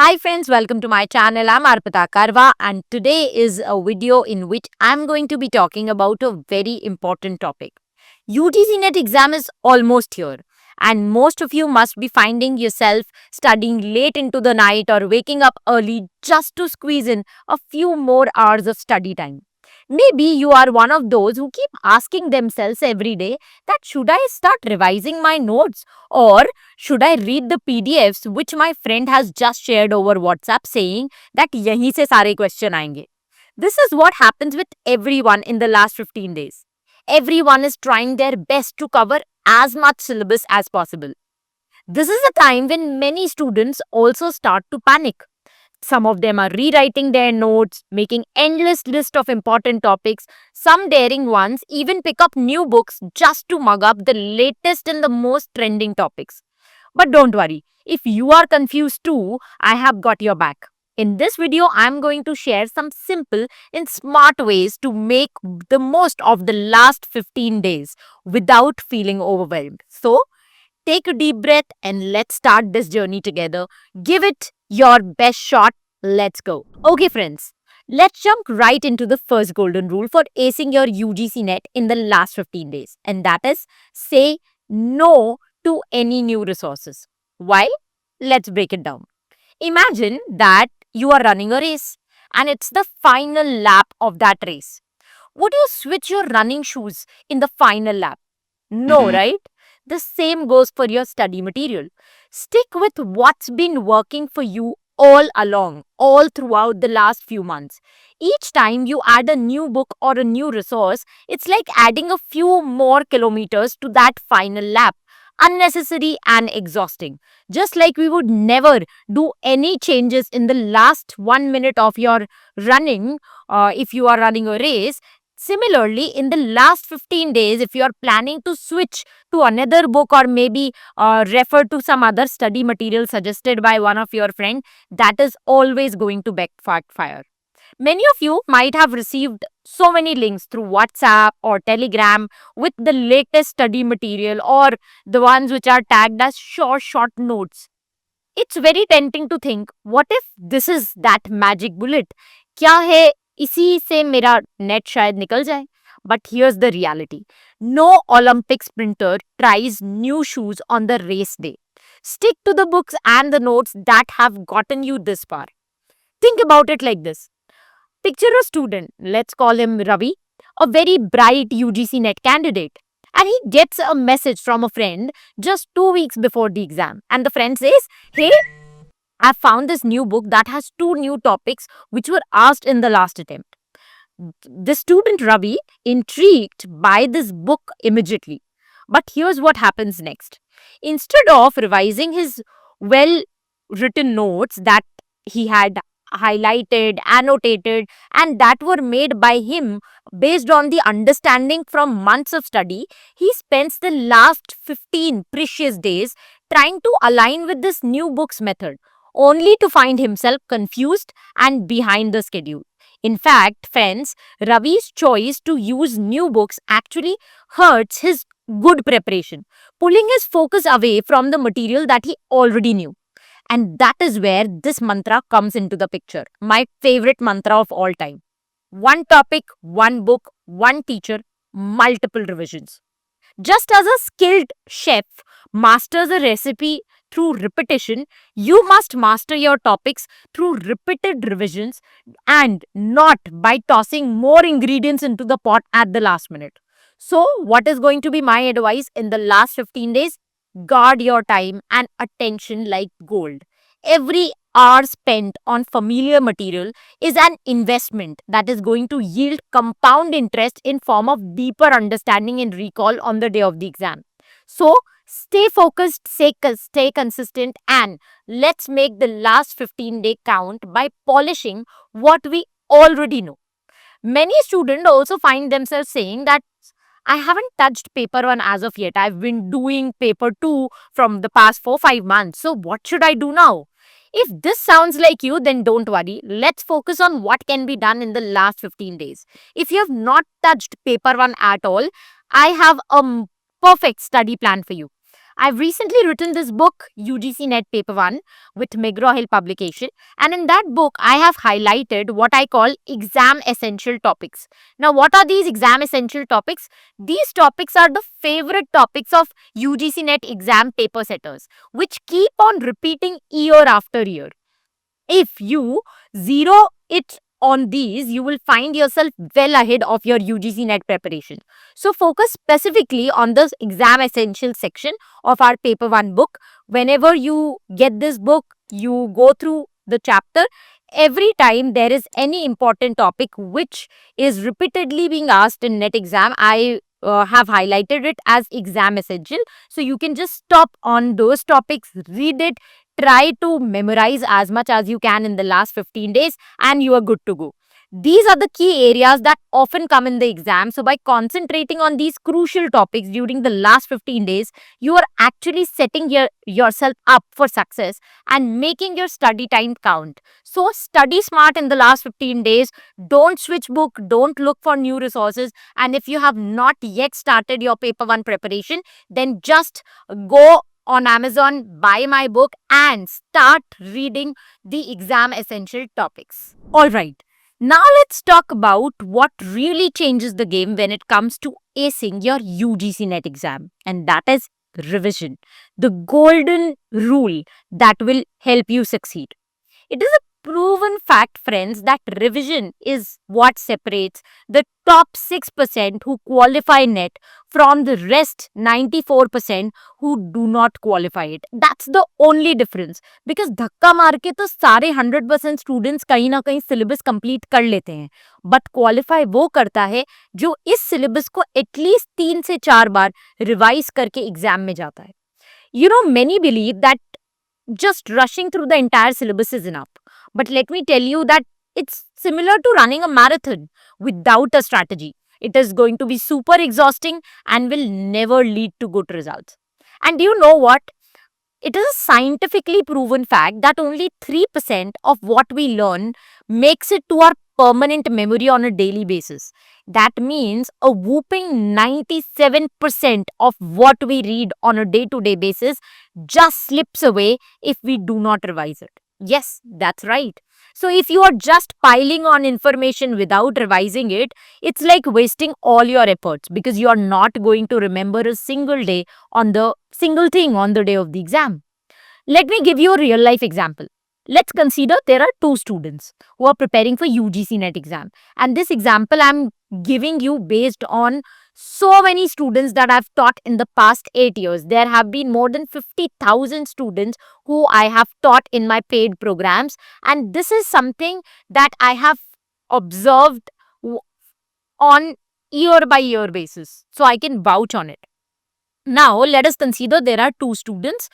Hi friends, welcome to my channel. I'm Arpita Karwa and today is a video in which I'm going to be talking about a very important topic. UGC NET exam is almost here and most of you must be finding yourself studying late into the night or waking up early just to squeeze in a few more hours of study time. Maybe you are one of those who keep asking themselves every day that should I start revising my notes or should I read the PDFs which my friend has just shared over WhatsApp saying that yahi se sare question aayenge. This is what happens with everyone in the last 15 days. Everyone is trying their best to cover as much syllabus as possible. This is a time when many students also start to panic. Some of them are rewriting their notes, making endless list of important topics. Some daring ones even pick up new books just to mug up the latest and the most trending topics. But don't worry, if you are confused too, I have got your back. In this video, I'm going to share some simple and smart ways to make the most of the last 15 days without feeling overwhelmed. So, take a deep breath and let's start this journey together. Give it your best shot. Let's go. Okay, friends, let's jump right into the first golden rule for acing your UGC net in the last 15 days, and that is say no to any new resources. Why? Let's break it down. Imagine that you are running a race and it's the final lap of that race. Would you switch your running shoes in the final lap? No, right? The same goes for your study material. Stick with what's been working for you all along, all throughout the last few months. Each time you add a new book or a new resource, it's like adding a few more kilometers to that final lap. Unnecessary and exhausting. Just like we would never do any changes in the last 1 minute of your running, if you are running a race. Similarly, in the last 15 days, if you are planning to switch to another book or maybe refer to some other study material suggested by one of your friend, that is always going to backfire. Many of you might have received so many links through WhatsApp or Telegram with the latest study material or the ones which are tagged as short notes. It's very tempting to think, what if this is that magic bullet? क्या है इसी से मेरा net शायद निकल जाए? But here's the reality. No Olympic sprinter tries new shoes on the race day. Stick to the books and the notes that have gotten you this far. Think about it like this. Picture a student, let's call him Ravi, a very bright UGC NET candidate. And he gets a message from a friend just 2 weeks before the exam. And the friend says, hey, I found this new book that has two new topics which were asked in the last attempt. The student Ravi intrigued by this book immediately. But here's what happens next. Instead of revising his well written notes that he had highlighted, annotated, and that were made by him based on the understanding from months of study, he spends the last 15 precious days trying to align with this new book's method, only to find himself confused and behind the schedule. In fact, friends, Ravi's choice to use new books actually hurts his good preparation, pulling his focus away from the material that he already knew. And that is where this mantra comes into the picture. My favorite mantra of all time. One topic, one book, one teacher, multiple revisions. Just as a skilled chef masters a recipe through repetition, you must master your topics through repeated revisions and not by tossing more ingredients into the pot at the last minute. So, what is going to be my advice in the last 15 days? Guard your time and attention like gold. Every hour spent on familiar material is an investment that is going to yield compound interest in form of deeper understanding and recall on the day of the exam. So, stay focused, stay consistent, and let's make the last 15-day count by polishing what we already know. Many students also find themselves saying that I haven't touched paper one as of yet. I've been doing paper two from the past 4 5 months. So, what should I do now? If this sounds like you, then don't worry. Let's focus on what can be done in the last 15 days. If you have not touched paper one at all, I have a perfect study plan for you. I've recently written this book, UGC Net Paper 1, with McGraw Hill Publication. And in that book, I have highlighted what I call exam essential topics. Now, what are these exam essential topics? These topics are the favorite topics of UGC Net exam paper setters, which keep on repeating year after year. If you zero it on these, you will find yourself well ahead of your UGC net preparation. So focus specifically on the exam essential section of our paper 1 book. Whenever you get this book, you go through the chapter. Every time there is any important topic which is repeatedly being asked in net exam, I have highlighted it as exam essential. So you can just stop on those topics, read it, try to memorize as much as you can in the last 15 days, and you are good to go. These are the key areas that often come in the exam. So, by concentrating on these crucial topics during the last 15 days, you are actually setting yourself up for success and making your study time count. So, study smart in the last 15 days. Don't switch book, don't look for new resources. And if you have not yet started your paper 1 preparation, then just go on Amazon, buy my book, and start reading the exam essential topics. All right. Now let's talk about what really changes the game when it comes to acing your UGC net exam, and that is revision. The golden rule that will help you succeed. It is a proven fact, friends, that revision is what separates the top 6% who qualify net from the rest 94% who do not qualify it. That's the only difference. Because धक्का मार के तो सारे 100% students कहीं ना कहीं syllabus complete कर लेते हैं, बट क्वालिफाई वो करता है जो इस सिलेबस को एटलीस्ट 3 से 4 बार रिवाइज करके एग्जाम में जाता है. You know, many believe that just rushing through the entire syllabus is enough. But let me tell you that it's similar to running a marathon without a strategy. It is going to be super exhausting and will never lead to good results. And do you know what? It is a scientifically proven fact that only 3% of what we learn makes it to our permanent memory on a daily basis. That means a whooping 97% of what we read on a day to day basis just slips away if we do not revise it. Yes, that's right. So, if you are just piling on information without revising it, it's like wasting all your efforts because you are not going to remember a single day on the single thing on the day of the exam. Let me give you a real life example. Let's consider there are 2 students who are preparing for UGC NET exam. And this example I'm giving you based on so many students that I've taught in the past 8 years. There have been more than 50,000 students who I have taught in my paid programs. And this is something that I have observed on year by year basis. So I can vouch on it. Now, let us consider there are 2 students.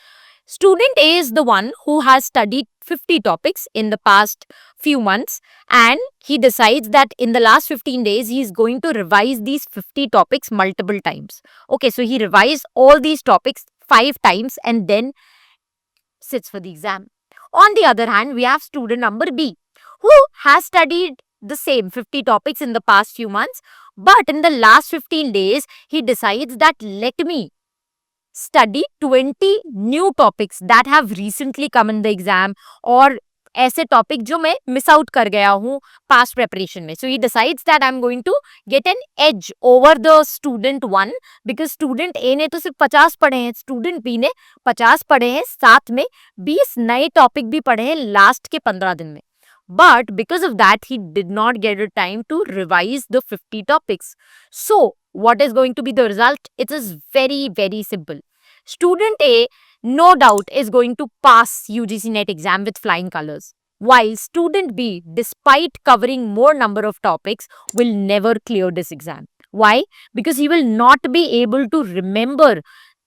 Student A is the one who has studied 50 topics in the past few months, and he decides that in the last 15 days he is going to revise these 50 topics multiple times. Okay, so he revised all these topics 5 times and then sits for the exam. On the other hand, we have student number B who has studied the same 50 topics in the past few months, but in the last 15 days he decides that let me study 20 new topics that have recently come in the exam और ऐसे topic जो मैं miss out कर गया हूँ past preparation में. So he decides that I am going to get an edge over the student 1 because student A ने तो सिर्फ 50 पढ़े हैं, स्टूडेंट बी ने 50 पढ़े हैं, साथ में 20 नए टॉपिक भी पढ़े हैं लास्ट के 15 दिन में. But because of that, he did not get a time to revise the 50 topics. So, what is going to be the result? It is very, very simple. Student A, no doubt, is going to pass UGC NET exam with flying colors. While student B, despite covering more number of topics, will never clear this exam. Why? Because he will not be able to remember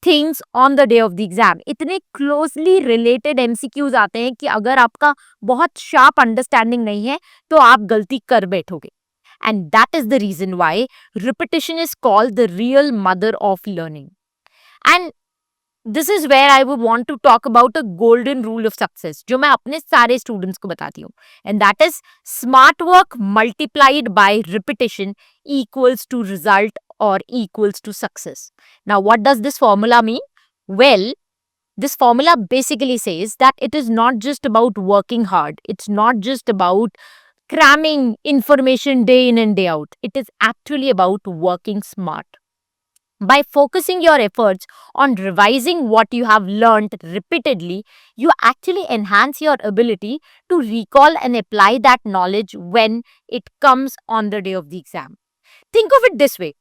things on the day of the exam. इतने closely related MCQs आते हैं कि अगर आपका बहुत sharp understanding नहीं है तो आप गलती कर बैठोगे. And that is the reason why repetition is called the real mother of learning. And this is where I would want to talk about a golden rule of success जो मैं अपने सारे स्टूडेंट्स को बताती हूँ. And that is smart work multiplied by repetition equals to result or equals to success. Now, what does this formula mean? Well, this formula basically says that it is not just about working hard, it's not just about cramming information day in and day out. It is actually about working smart. By focusing your efforts on revising what you have learned repeatedly, you actually enhance your ability to recall and apply that knowledge when it comes on the day of the exam. Think of it this way: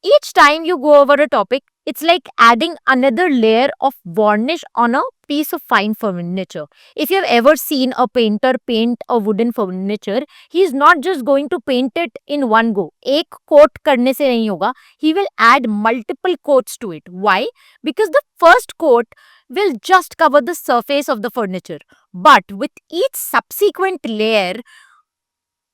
each time you go over a topic, it's like adding another layer of varnish on a piece of fine furniture. If you've ever seen a painter paint a wooden furniture, he is not just going to paint it in one go. एक coat करने से नहीं होगा. He will add multiple coats to it. Why? Because the first coat will just cover the surface of the furniture. But with each subsequent layer,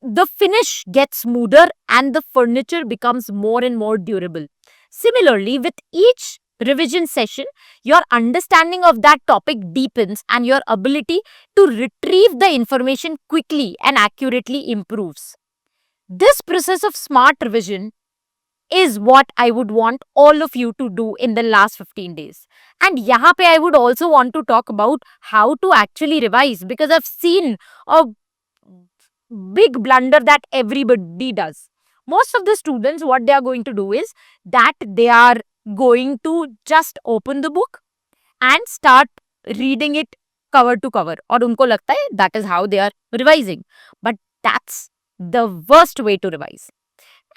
the finish gets smoother and the furniture becomes more and more durable. Similarly, with each revision session, your understanding of that topic deepens and your ability to retrieve the information quickly and accurately improves. This process of smart revision is what I would want all of you to do in the last 15 days. And yahan pe I would also want to talk about how to actually revise, because I've seen a big blunder that everybody does. Most of the students, what they are going to do is that they are going to just open the book and start reading it cover to cover. और उनको लगता है that is how they are revising. But that's the worst way to revise.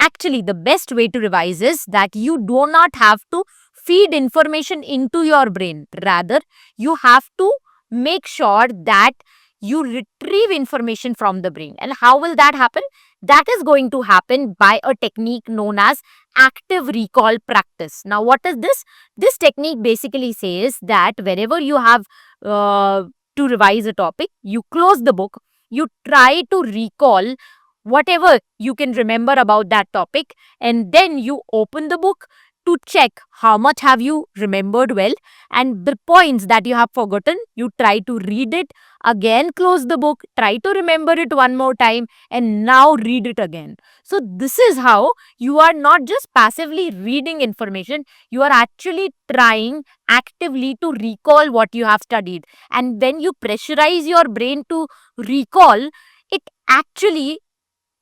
Actually, the best way to revise is that you do not have to feed information into your brain. Rather, you have to make sure that you retrieve information from the brain. And how will that happen? That is going to happen by a technique known as active recall practice. Now, what is this? This technique basically says that wherever you have to revise a topic, you close the book, you try to recall whatever you can remember about that topic, and then you open the book to check how much have you remembered well, and the points that you have forgotten, you try to read it again, close the book, try to remember it one more time, and now read it again. So this is how you are not just passively reading information, you are actually trying actively to recall what you have studied. And when you pressurize your brain to recall, it actually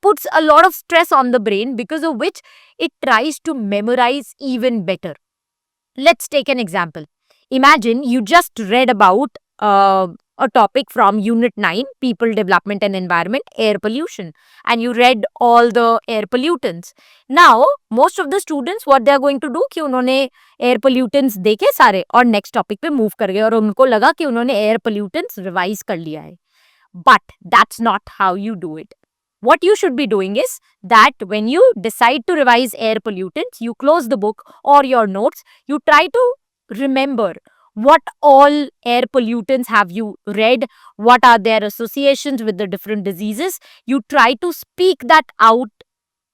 puts a lot of stress on the brain, because of which it tries to memorize even better. Let's take an example. Imagine you just read about a topic from Unit 9, People, Development and Environment, Air Pollution, and you read all the air pollutants. Now, most of the students, what they are going to do कि उन्होंने air pollutants देखे सारे और next topic पे move कर गए और उनको लगा कि उन्होंने air pollutants revise कर लिया है. But that's not how you do it. What you should be doing is that when you decide to revise air pollutants, you close the book or your notes, you try to remember what all air pollutants have you read, what are their associations with the different diseases. You try to speak that out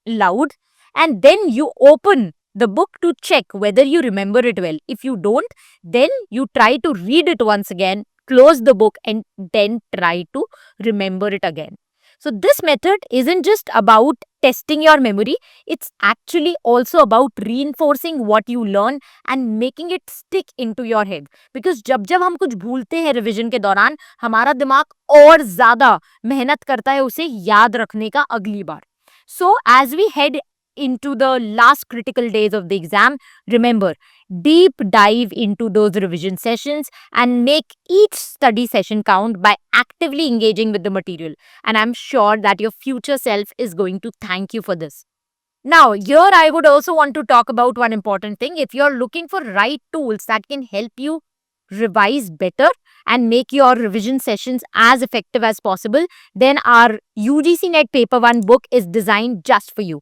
loud, and then you open the book to check whether you remember it well. If you don't, then you try to read it once again, close the book, and then try to remember it again. So this method isn't just about testing your memory, it's actually also about reinforcing what you learn and making it stick into your head. Because जब हम कुछ भूलते हैं revision के दौरान, हमारा दिमाग और ज़्यादा मेहनत करता है उसे याद रखने का अगली बार. So as we head into the last critical days of the exam, remember, deep dive into those revision sessions and make each study session count by actively engaging with the material. And I'm sure that your future self is going to thank you for this. Now, here I would also want to talk about one important thing. If you're looking for right tools that can help you revise better and make your revision sessions as effective as possible, then our UGC NET Paper 1 book is designed just for you.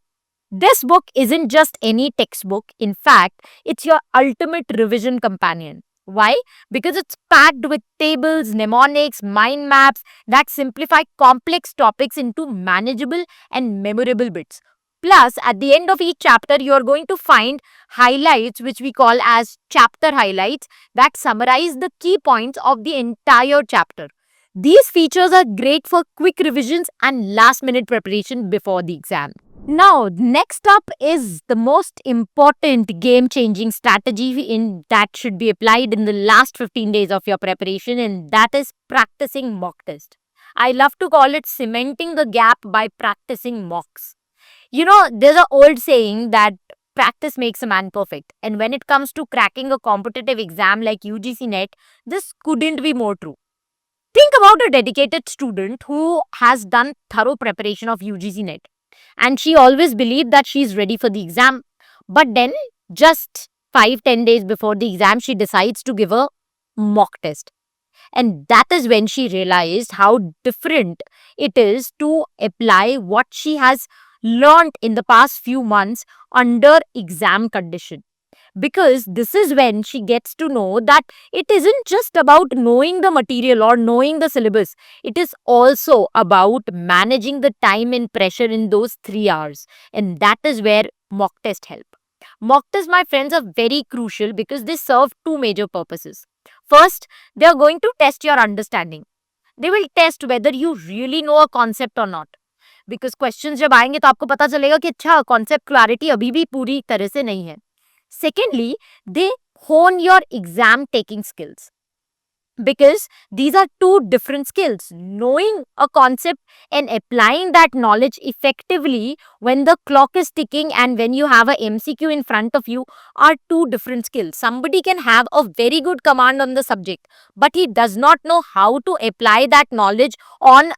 This book isn't just any textbook. In fact, it's your ultimate revision companion. Why? Because it's packed with tables, mnemonics, mind maps that simplify complex topics into manageable and memorable bits. Plus, at the end of each chapter, you are going to find highlights, which we call as chapter highlights, that summarize the key points of the entire chapter. These features are great for quick revisions and last-minute preparation before the exam. Now, next up is the most important game changing strategy in that should be applied in the last 15 days of your preparation, and that is practicing mock test. I love to call it cementing the gap by practicing mocks. You know, there's an old saying that practice makes a man perfect. And when it comes to cracking a competitive exam like UGC NET, this couldn't be more true. Think about a dedicated student who has done thorough preparation of UGC NET, and she always believed that she's ready for the exam. But then, just 5-10 days before the exam, she decides to give a mock test. And that is when she realized how different it is to apply what she has learned in the past few months under exam condition. Because this is when she gets to know that it isn't just about knowing the material or knowing the syllabus, it is also about managing the time and pressure in those 3 hours. And that is where mock test help. Mock tests, my friends, are very crucial because they serve two major purposes. First, they are going to test your understanding. They will test whether you really know a concept or not. Because questions जब आएंगे तो आपको पता चलेगा कि अच्छा concept clarity अभी भी पूरी तरह से नहीं है. Secondly, they hone your exam taking skills, because these are two different skills. Knowing a concept and applying that knowledge effectively when the clock is ticking and when you have a MCQ in front of you are two different skills. Somebody can have a very good command on the subject, but he does not know how to apply that knowledge on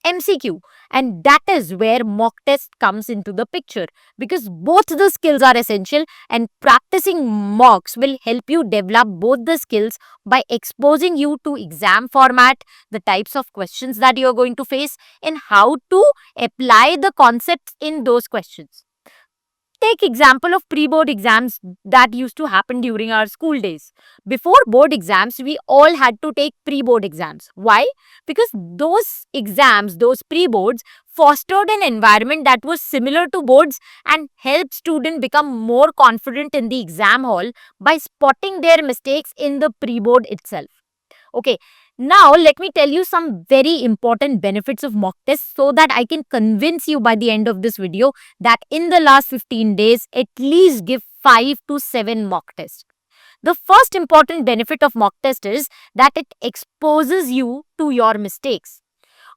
MCQ. And that is where mock test comes into the picture, because both the skills are essential, and practicing mocks will help you develop both the skills by exposing you to exam format, the types of questions that you are going to face, and how to apply the concepts in those questions. Take example of pre-board exams that used to happen during our school days. Before board exams, we all had to take pre-board exams. Why? Because those exams, those pre-boards, fostered an environment that was similar to boards and helped students become more confident in the exam hall by spotting their mistakes in the pre-board itself. Okay, now let me tell you some very important benefits of mock tests so that I can convince you by the end of this video that in the last 15 days, at least give 5 to 7 mock tests. The first important benefit of mock test is that it exposes you to your mistakes.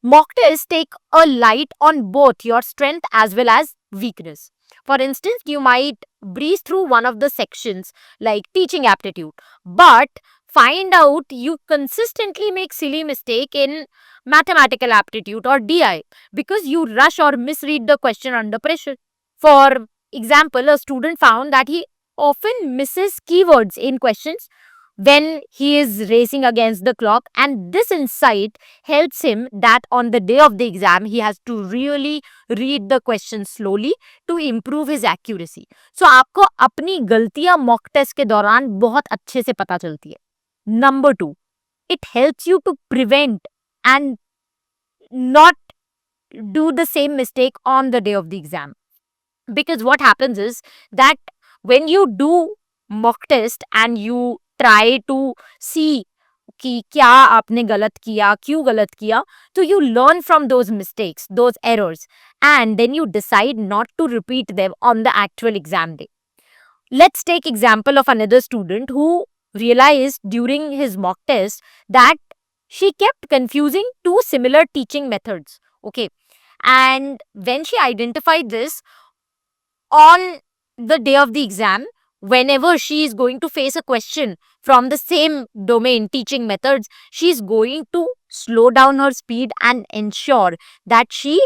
Mock tests take a light on both your strength as well as weakness. For instance, you might breeze through one of the sections like teaching aptitude, but find out you consistently make silly mistake in mathematical aptitude or DI because you rush or misread the question under pressure. For example, a student found that he often misses keywords in questions when he is racing against the clock, and this insight helps him that on the day of the exam he has to really read the question slowly to improve his accuracy. So आपको अपनी गलतियां mock test के दौरान बहुत अच्छे से पता चलती है. Number 2, it helps you to prevent and not do the same mistake on the day of the exam. Because what happens is that when you do mock test and you try to see कि क्या आपने गलत किया, क्यों गलत किया, तो you learn from those mistakes, those errors, and then you decide not to repeat them on the actual exam day. Let's take example of another student who realized during his mock test that she kept confusing two similar teaching methods. Okay, and when she identified this on the day of the exam, whenever she is going to face a question from the same domain, teaching methods, she is going to slow down her speed and ensure that she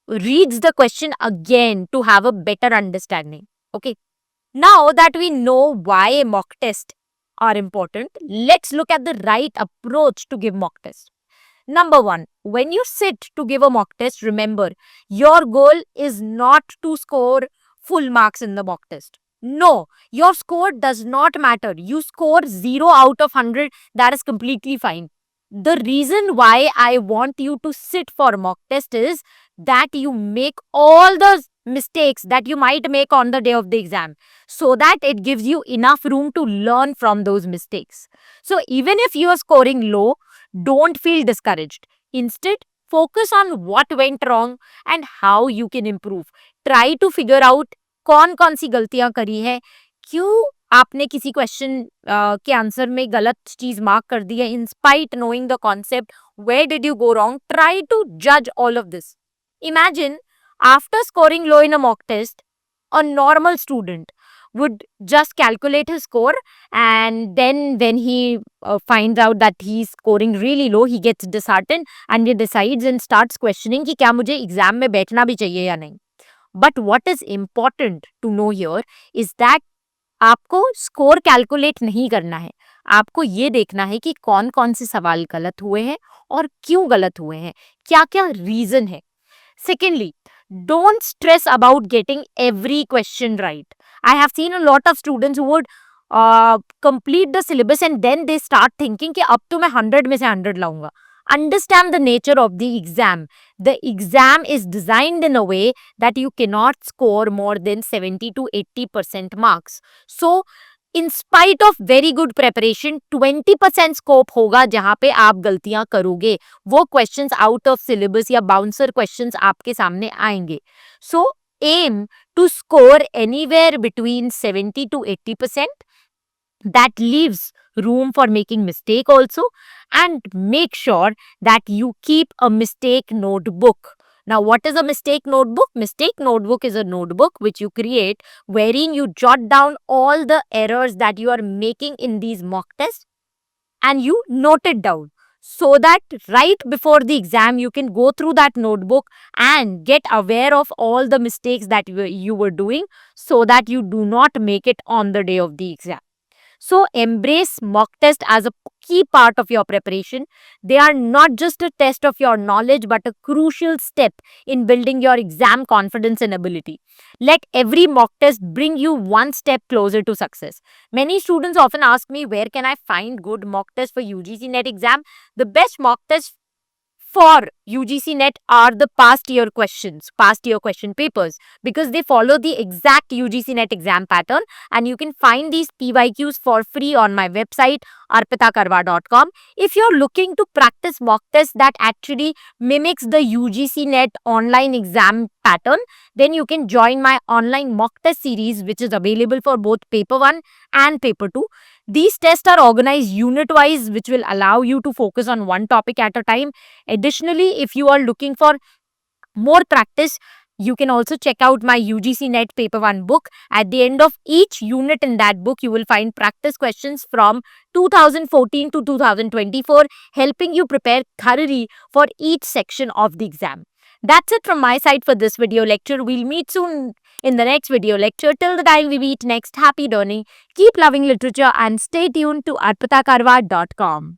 reads the question again to have a better understanding. Okay, now that we know why mock tests are important, let's look at the right approach to give mock test. Number 1, when you sit to give a mock test, remember your goal is not to score full marks in the mock test. No, your score does not matter. You score 0 out of 100, that is completely fine. The reason why I want you to sit for mock test is that you make all the mistakes that you might make on the day of the exam, so that it gives you enough room to learn from those mistakes. So even if you are scoring low, don't feel discouraged. Instead, Focus on what went wrong and how you can improve. Try to figure out कौन कौन सी गलतियां करी है, क्यों आपने किसी question के answer में गलत चीज मार्क कर दी है. In spite knowing the concept, where did you go wrong? Try to judge all of this. Imagine after scoring low in a mock test, a normal student would just calculate his score, and then when he finds out that he's scoring really low, he gets disheartened and he decides and starts questioning कि क्या मुझे exam में बैठना भी चाहिए या नहीं. But what is important to know here is that आपको स्कोर कैलकुलेट नहीं करना है. आपको ये देखना है कि कौन कौन से सवाल गलत हुए हैं और क्यों गलत हुए हैं, क्या क्या रीजन है. Secondly, don't stress about getting every question right. I have seen a lot of students who would complete the syllabus and then they start thinking कि अब तो मैं 100 में से 100 लाऊंगा. Understand the nature of the exam. The exam is designed in a way that you cannot score more than 70 to 80% marks. So, in spite of very good preparation, 20% scope होगा जहां पे आप गलतियां करोगे. वो क्वेश्चंस आउट ऑफ सिलेबस या bouncer questions आपके सामने आएंगे. So aim to score anywhere between 70 to 80%. That leaves room for making mistake also, and make sure that you keep a mistake notebook. Now, what is a mistake notebook? Mistake notebook is a notebook which you create wherein you jot down all the errors that you are making in these mock tests and you note it down, so that right before the exam you can go through that notebook and get aware of all the mistakes that you were doing, so that you do not make it on the day of the exam. So embrace mock test as a key part of your preparation. They are not just a test of your knowledge but a crucial step in building your exam confidence and ability. Let every mock test bring you one step closer to success. Many students often ask me, where can I find good mock test for UGC NET exam? The best mock test for UGC NET are the past year question papers, because they follow the exact UGC NET exam pattern, and you can find these PYQs for free on my website arpitakarwa.com. If you're looking to practice mock tests that actually mimics the UGC NET online exam pattern, then you can join my online mock test series, which is available for both paper 1 and paper 2. These tests are organized unit-wise, which will allow you to focus on one topic at a time. Additionally, if you are looking for more practice, you can also check out my UGC NET Paper 1 book. At the end of each unit in that book, you will find practice questions from 2014 to 2024, helping you prepare thoroughly for each section of the exam. That's it from my side for this video lecture. We'll meet soon in the next video lecture. Till the time we meet next, happy learning, keep loving literature, and stay tuned to arpitakarwa.com.